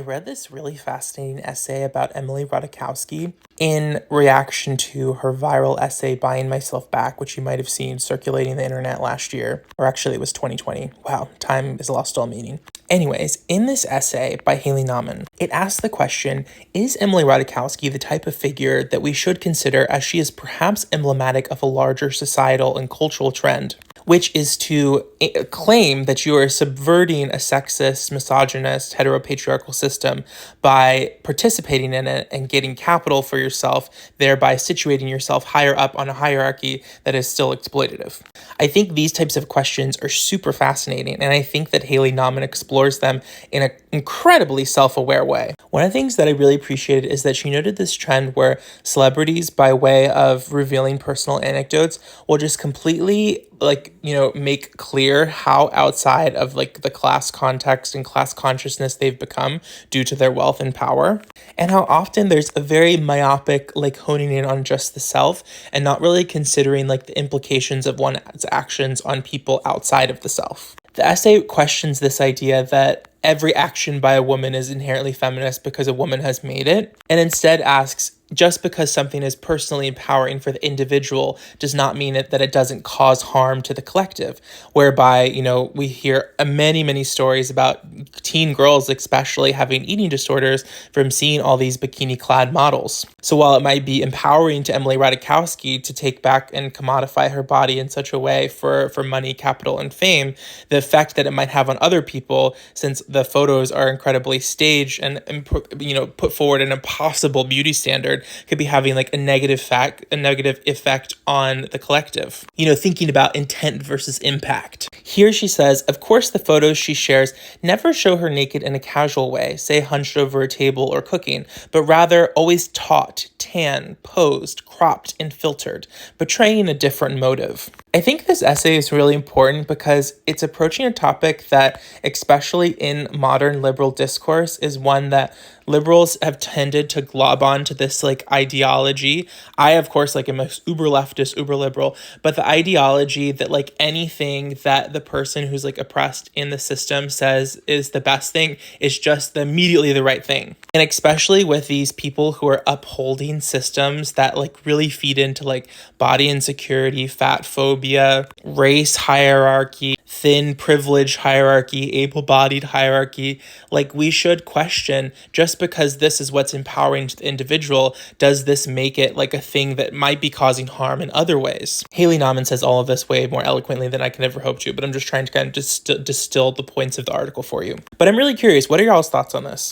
read this really fascinating essay about Emily Ratajkowski in reaction to her viral essay, Buying Myself Back, which you might have seen circulating the internet last year, or actually it was 2020. Wow, time is lost all meaning. Anyways, in this essay by Haley Nauman, it asks the question, is Emily Ratajkowski the type of figure that we should consider as she is perhaps emblematic of a larger societal and cultural trend? Which is to claim that you are subverting a sexist, misogynist, heteropatriarchal system by participating in it and getting capital for yourself, thereby situating yourself higher up on a hierarchy that is still exploitative. I think these types of questions are super fascinating, and I think that Haley Nauman explores them in an incredibly self-aware way. One of the things that I really appreciated is that she noted this trend where celebrities, by way of revealing personal anecdotes, will just completely make clear how outside of the class context and class consciousness they've become due to their wealth and power, and how often there's a very myopic honing in on just the self and not really considering the implications of one's actions on people outside of the self. The essay questions this idea that every action by a woman is inherently feminist because a woman has made it, and instead asks, just because something is personally empowering for the individual does not mean that it doesn't cause harm to the collective, whereby, we hear many stories about teen girls especially having eating disorders from seeing all these bikini-clad models. So while it might be empowering to Emily Ratajkowski to take back and commodify her body in such a way for money, capital, and fame, the effect that it might have on other people, since the photos are incredibly staged and put forward an impossible beauty standard, could be having a negative effect on the collective. Thinking about intent versus impact. Here she says, of course the photos she shares never show her naked in a casual way, say hunched over a table or cooking, but rather always taut, tan, posed, cropped, and filtered, betraying a different motive. I think this essay is really important because it's approaching a topic that, especially in modern liberal discourse, is one that liberals have tended to glob on to this ideology. I, of course, am a uber leftist, uber liberal, but the ideology that anything that the person who's oppressed in the system says is the best thing is just immediately the right thing. And especially with these people who are upholding systems that really feed into body insecurity, fat phobia, race hierarchy, thin privilege hierarchy, able-bodied hierarchy, we should question, just because this is what's empowering to the individual, does this make it a thing that might be causing harm in other ways? Haley Nauman says all of this way more eloquently than I could ever hope to, but I'm just trying to kind of distill the points of the article for you. But I'm really curious, what are y'all's thoughts on this?